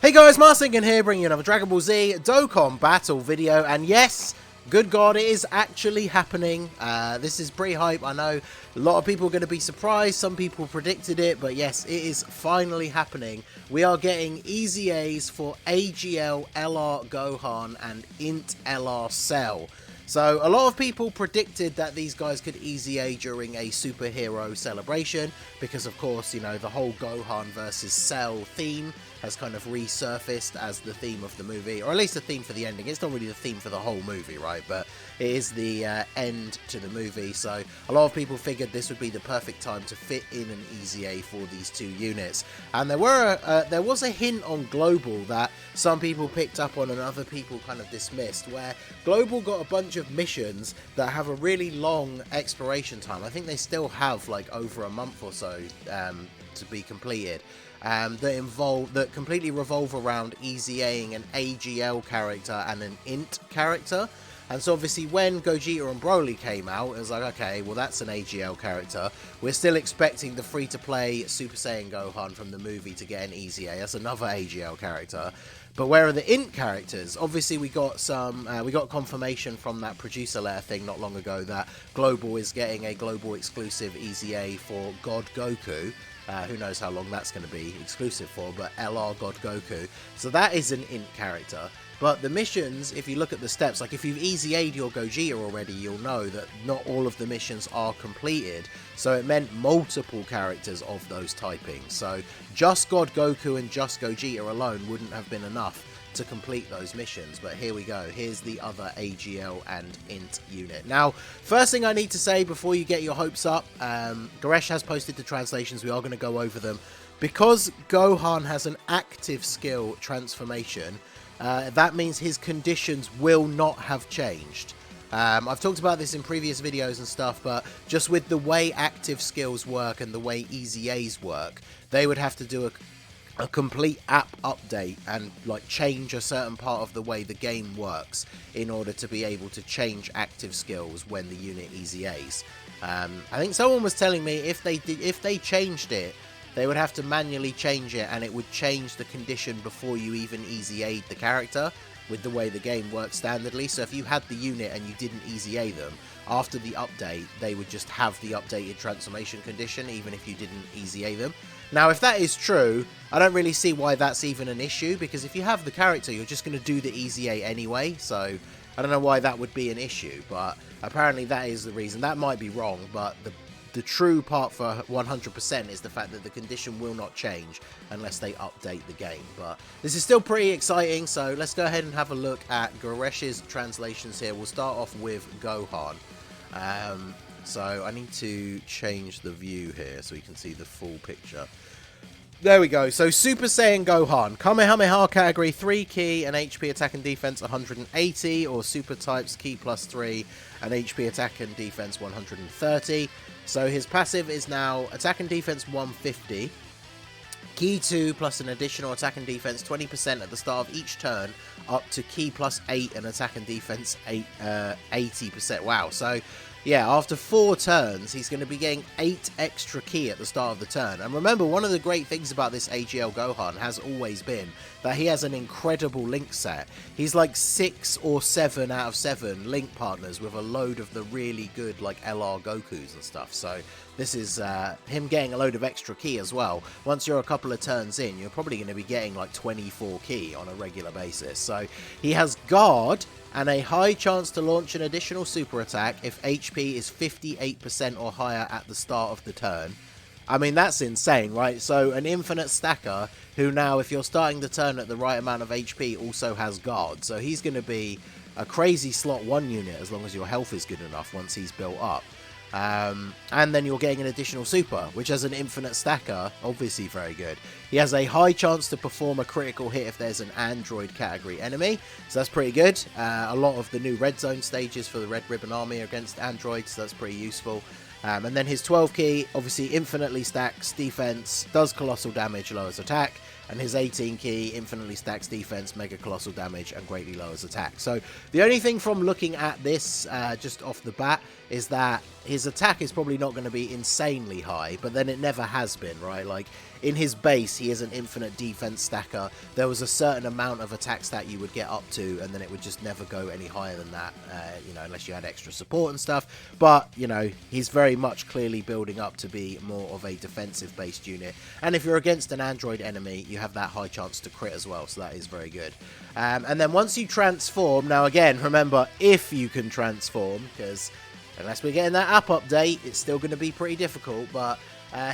Hey guys, Marsingan here, bringing you another Dragon Ball Z Dokkan battle video, and yes, good God, it is actually happening. This is pretty hype. I know a lot of people are going to be surprised, some people predicted it, but yes, it is finally happening. We are getting EZAs for AGL, LR Gohan, and INT LR Cell. So a lot of people predicted that these guys could EZA during a superhero celebration because, of course, you know, the whole Gohan versus Cell theme has kind of resurfaced as the theme of the movie, or at least the theme for the ending. It's not really the theme for the whole movie, right? But it is the end to the movie. So a lot of people figured this would be the perfect time to fit in an EZA for these two units. And there was a hint on Global that some people picked up on and other people kind of dismissed, where Global got a bunch of missions that have a really long expiration time. I think they still have like over a month or so to be completed. That completely revolve around EZAing an AGL character and an INT character. And so obviously when Gogeta and Broly came out, it was like, okay, well that's an AGL character. We're still expecting the free-to-play Super Saiyan Gohan from the movie to get an EZA. That's another AGL character. But where are the INT characters? Obviously we got confirmation from that producer letter thing not long ago that Global is getting a global exclusive EZA for God Goku. Who knows how long that's going to be exclusive for, but LR God Goku. So that is an INT character. But the missions, if you look at the steps, like if you've EZA'd your Gogeta already, you'll know that not all of the missions are completed. So it meant multiple characters of those typings. So just God Goku and just Gogeta alone wouldn't have been enough to complete those missions. But here we go. Here's the other AGL and INT unit. Now, first thing I need to say before you get your hopes up, Goresh has posted the translations. We are going to go over them. Because Gohan has an active skill transformation, that means his conditions will not have changed. I've talked about this in previous videos and stuff, but just with the way active skills work and the way EZAs work, they would have to do a complete app update and like change a certain part of the way the game works in order to be able to change active skills when the unit EZAs. I think someone was telling me if they changed it, they would have to manually change it and it would change the condition before you even EZA'd the character with the way the game works standardly. So if you had the unit and you didn't EZA them, after the update they would just have the updated transformation condition even if you didn't EZA them. Now, if that is true, I don't really see why that's even an issue, because if you have the character, you're just going to do the EZA anyway, so I don't know why that would be an issue, but apparently that is the reason. That might be wrong, but the true part for 100% is the fact that the condition will not change unless they update the game. But this is still pretty exciting, so let's go ahead and have a look at Goresh's translations here. We'll start off with Gohan. So I need to change the view here so you can see the full picture. There we go. So Super Saiyan Gohan, Kamehameha category 3 key and HP attack and defense 180, or Super types key plus 3 and HP attack and defense 130. So his passive is now attack and defense 150, key 2 plus an additional attack and defense 20% at the start of each turn, up to key plus 8 and attack and defense 80%. Wow. So yeah, after 4 turns, he's going to be getting 8 extra key at the start of the turn. And remember, one of the great things about this AGL Gohan has always been that he has an incredible link set. He's like 6 or 7 out of 7 link partners with a load of the really good like LR Gokus and stuff. So this is him getting a load of extra key as well. Once you're a couple of turns in, you're probably going to be getting like 24 key on a regular basis. So he has guard and a high chance to launch an additional super attack if HP is 58% or higher at the start of the turn. I mean, that's insane, right? So an infinite stacker who now, if you're starting the turn at the right amount of HP, also has guard. So he's going to be a crazy slot 1 unit as long as your health is good enough once he's built up. And then you're getting an additional super, which as an infinite stacker, obviously very good. He has a high chance to perform a critical hit if there's an android category enemy, so that's pretty good. A lot of the new red zone stages for the Red Ribbon Army are against androids, so that's pretty useful. And then his 12 key, obviously infinitely stacks defense, does colossal damage, lowers attack. And his 18 key infinitely stacks defense, mega colossal damage, and greatly lowers attack. So the only thing from looking at this just off the bat is that his attack is probably not going to be insanely high, but then it never has been, right? Like in his base, he is an infinite defense stacker. There was a certain amount of attack stat you would get up to, and then it would just never go any higher than that, you know, unless you had extra support and stuff. But, you know, he's very much clearly building up to be more of a defensive-based unit. And if you're against an android enemy, you have that high chance to crit as well, so that is very good. And then once you transform, now again, remember, if you can transform, because unless we're getting that app update, it's still going to be pretty difficult, but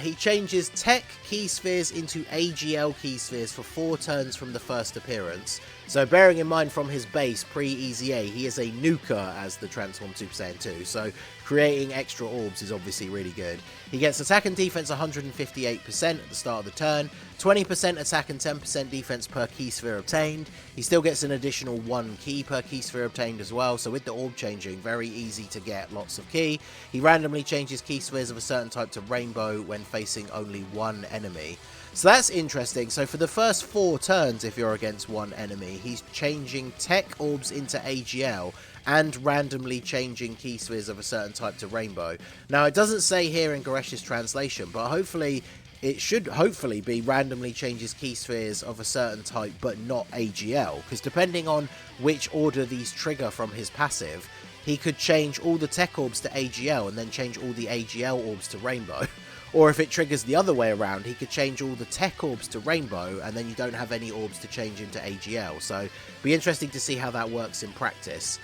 he changes tech key spheres into AGL key spheres for 4 turns from the first appearance. So bearing in mind from his base, pre-EZA, he is a nuker as the Transformed Super Saiyan 2, so creating extra orbs is obviously really good. He gets attack and defense 158% at the start of the turn, 20% attack and 10% defense per key sphere obtained. He still gets an additional 1 key per key sphere obtained as well, so with the orb changing, very easy to get lots of key. He randomly changes key spheres of a certain type to rainbow when facing only 1 enemy. So that's interesting. So for the first 4 turns, if you're against 1 enemy, he's changing tech orbs into AGL and randomly changing key spheres of a certain type to rainbow. Now, it doesn't say here in Goresh's translation, but hopefully it should hopefully be randomly changes key spheres of a certain type, but not AGL, because depending on which order these trigger from his passive, he could change all the tech orbs to AGL and then change all the AGL orbs to rainbow. Or if it triggers the other way around, he could change all the tech orbs to rainbow, and then you don't have any orbs to change into AGL. So, be interesting to see how that works in practice.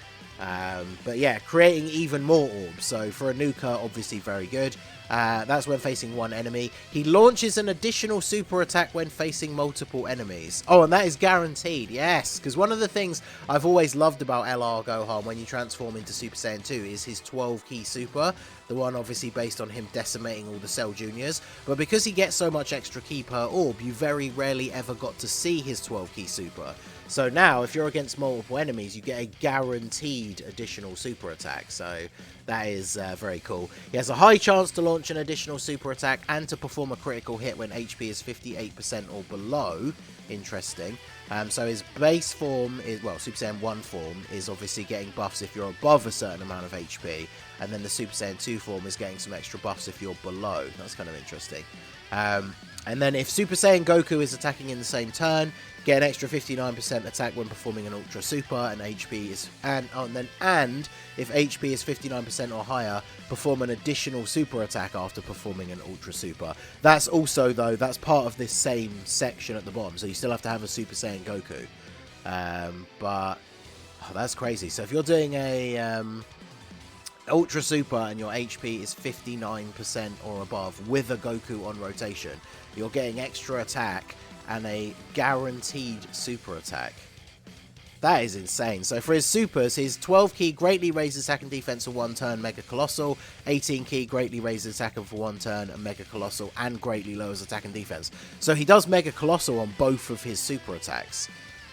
But yeah, creating even more orbs. So for a nuker, obviously very good. That's when facing 1 enemy. He launches an additional super attack when facing multiple enemies. Oh, and that is guaranteed, yes. Because one of the things I've always loved about LR Gohan when you transform into Super Saiyan 2 is his 12 key super. The one obviously based on him decimating all the Cell Juniors. But because he gets so much extra key per orb, you very rarely ever got to see his 12 key super. So now, if you're against multiple enemies, you get a guaranteed additional super attack. So that is very cool. He has a high chance to launch an additional super attack and to perform a critical hit when HP is 58% or below. Interesting. So his base form is, well, Super Saiyan 1 form is obviously getting buffs if you're above a certain amount of HP. And then the Super Saiyan 2 form is getting some extra buffs if you're below. That's kind of interesting. And then if Super Saiyan Goku is attacking in the same turn, get an extra 59% attack when performing an Ultra Super, and HP is and if HP is 59% or higher, perform an additional super attack after performing an Ultra Super. That's also, though, that's part of this same section at the bottom, so you still have to have a Super Saiyan Goku. But that's crazy. So if you're doing a Ultra Super and your HP is 59% or above with a Goku on rotation, you're getting extra attack and a guaranteed super attack. That is insane. So for his supers, his 12 key greatly raises attack and defense for 1 turn, Mega Colossal. 18 key greatly raises attack for 1 turn, and Mega Colossal, and greatly lowers attack and defense. So he does Mega Colossal on both of his super attacks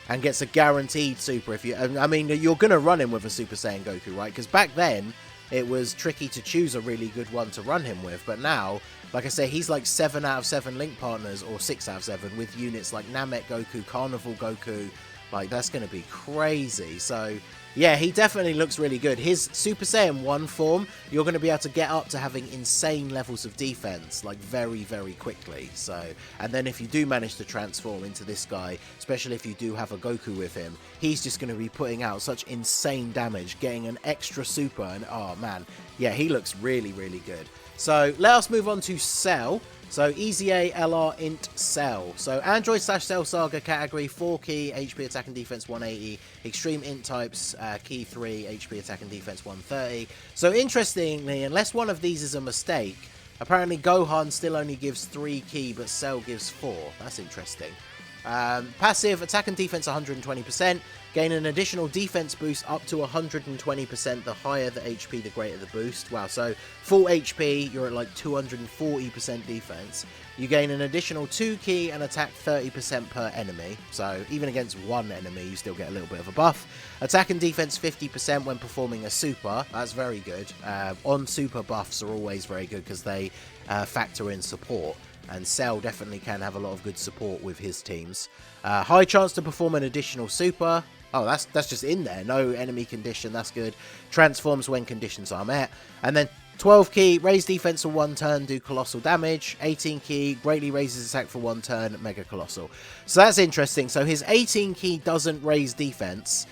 and gets a guaranteed super. If you, I mean, you're going to run him with a Super Saiyan Goku, right? Because back then, it was tricky to choose a really good one to run him with, but now, like I say, he's like 7 out of 7 Link partners, or 6 out of 7, with units like Namek Goku, Carnival Goku. Like, that's going to be crazy. So, yeah, he definitely looks really good. His Super Saiyan 1 form, you're going to be able to get up to having insane levels of defense, like, very, very quickly. So, and then if you do manage to transform into this guy, especially if you do have a Goku with him, he's just going to be putting out such insane damage, getting an extra super, and, oh, man, yeah, he looks really, really good. So, let us move on to Cell. So, EZA, LR, INT, Cell. So, Android/Cell Saga category, 4 key, HP attack and defense 180. Extreme INT types, key 3, HP attack and defense 130. So, interestingly, unless one of these is a mistake, apparently Gohan still only gives 3 key, but Cell gives 4. That's interesting. Passive, attack and defense 120%. Gain an additional defense boost up to 120%. The higher the HP, the greater the boost. Wow, so full HP, you're at like 240% defense. You gain an additional 2 key and attack 30% per enemy. So even against 1 enemy, you still get a little bit of a buff. Attack and defense 50% when performing a super. That's very good. On super buffs are always very good because they factor in support. And Cell definitely can have a lot of good support with his teams. High chance to perform an additional super. Oh, that's just in there. No enemy condition. That's good. Transforms when conditions are met. And then 12 key, raise defense for 1 turn, do colossal damage. 18 key, greatly raises attack for 1 turn, mega colossal. So that's interesting. So his 18 key doesn't raise defense,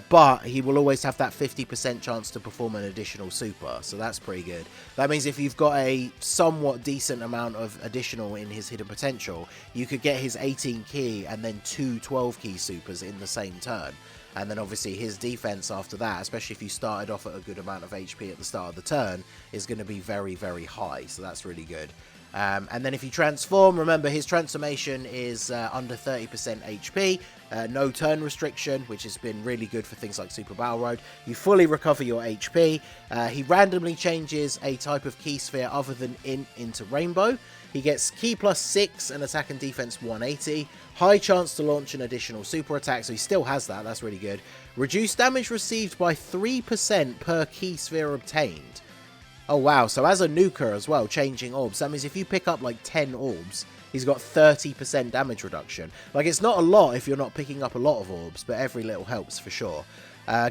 but he will always have that 50% chance to perform an additional super. So that's pretty good. That means if you've got a somewhat decent amount of additional in his hidden potential, you could get his 18 key and then 2 12 key supers in the same turn. And then obviously his defense after that, especially if you started off at a good amount of HP at the start of the turn, is going to be very, very high. So that's really good. And then if you transform, remember his transformation is under 30% HP, no turn restriction, which has been really good for things like Super Battle Road. You fully recover your HP. He randomly changes a type of key sphere other than Int into Rainbow. He gets key plus 6 and attack and defense 180. High chance to launch an additional super attack, so he still has that. That's really good. Reduced damage received by 3% per key sphere obtained. Oh, wow. So as a nuker as well, changing orbs. That means if you pick up like 10 orbs, he's got 30% damage reduction. Like, it's not a lot if you're not picking up a lot of orbs, but every little helps for sure.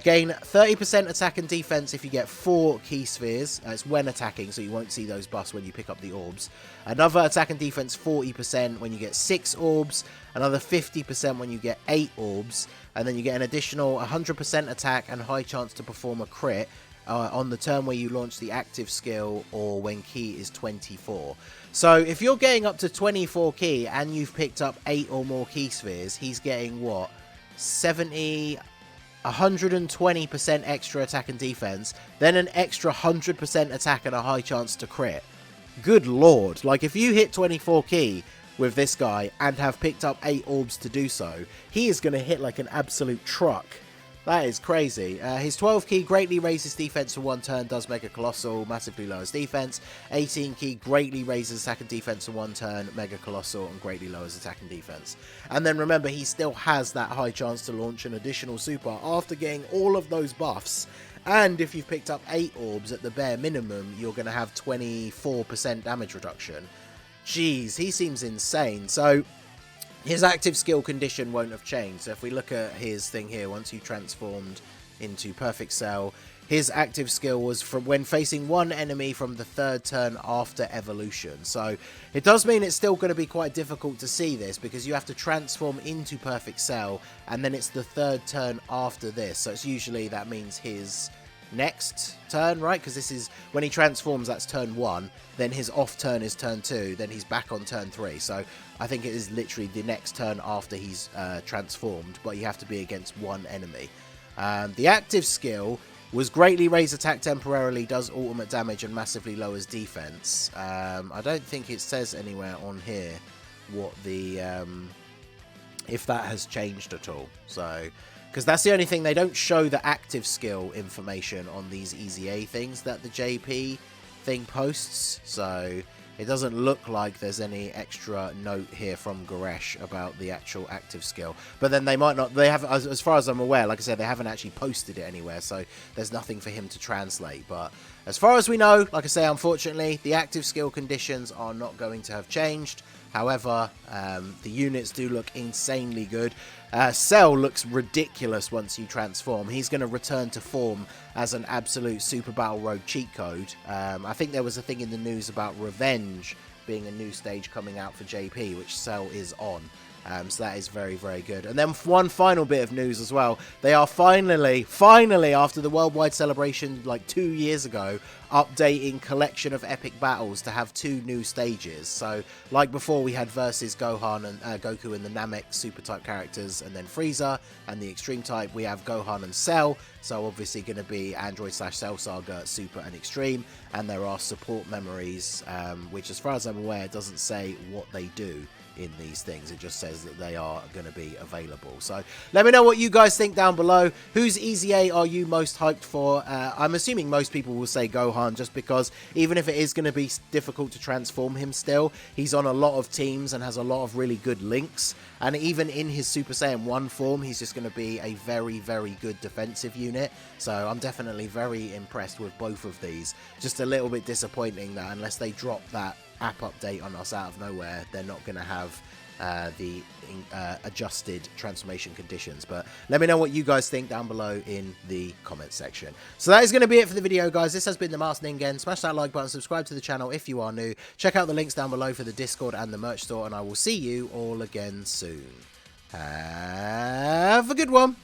Gain 30% attack and defense if you get 4 key spheres. It's when attacking, so you won't see those buffs when you pick up the orbs. Another attack and defense 40% when you get 6 orbs. Another 50% when you get 8 orbs. And then you get an additional 100% attack and high chance to perform a crit on the turn where you launch the active skill or when key is 24. So if you're getting up to 24 key and you've picked up 8 or more key spheres, he's getting what? 120% extra attack and defense, then an extra 100% attack and a high chance to crit. Good lord. Like, if you hit 24 key with this guy and have picked up 8 orbs to do so, he is going to hit like an absolute truck. That is crazy. His 12 key greatly raises defense for 1 turn, does Mega Colossal, massively lowers defense. 18 key greatly raises attack and defense for 1 turn, Mega Colossal, and greatly lowers attack and defense. And then remember, he still has that high chance to launch an additional super after getting all of those buffs. And if you've picked up 8 orbs at the bare minimum, you're going to have 24% damage reduction. Jeez, he seems insane. So his active skill condition won't have changed. So if we look at his thing here, once you transformed into Perfect Cell, his active skill was from when facing one enemy from the 3rd turn after evolution. So it does mean it's still going to be quite difficult to see this, because you have to transform into Perfect Cell, and then it's the 3rd turn after this. So it's usually, that means his next turn, right? Because this is when he transforms, that's turn 1, then his off turn is turn 2, then he's back on turn 3. So I think it is literally the next turn after he's transformed, but you have to be against one enemy. The active skill was greatly raise attack temporarily, does ultimate damage, and massively lowers defense. I don't think it says anywhere on here what the if that has changed at all. So, because that's the only thing, they don't show the active skill information on these EZA things that the JP thing posts, so it doesn't look like there's any extra note here from Goresh about the actual active skill. But then they might not, they have, as far as I'm aware, like I said, they haven't actually posted it anywhere, so there's nothing for him to translate. But as far as we know, like I say, unfortunately, the active skill conditions are not going to have changed. However, the units do look insanely good. Cell looks ridiculous once you transform. He's going to return to form as an absolute Super Battle Road cheat code. I think there was a thing in the news about Revenge being a new stage coming out for JP, which Cell is on. So that is very, very good. And then one final bit of news as well. They are finally, after the worldwide celebration like 2 years ago, updating Collection of Epic Battles to have 2 new stages. So, like before, we had versus Gohan and Goku and the Namek super type characters, and then Frieza, and the extreme type, we have Gohan and Cell. So obviously going to be Android/Cell Saga, Super and Extreme, and there are support memories, which as far as I'm aware, doesn't say what they do in these things. It just says that they are going to be available. So let me know what you guys think down below. Whose EZA are you most hyped for? I'm assuming most people will say Gohan, just because even if it is going to be difficult to transform him still, he's on a lot of teams and has a lot of really good links. And even in his Super Saiyan 1 form, he's just going to be a very, very good defensive unit. So I'm definitely very impressed with both of these. Just a little bit disappointing that unless they drop that app update on us out of nowhere, they're not going to have the adjusted transformation conditions. But let me know what you guys think down below in the comment section. So that is going to be it for the video, guys. This has been the Masked Ningen. Smash that like button, subscribe to the channel if you are new. Check out the links down below for the Discord and the merch store, and I will see you all again soon. Have a good one.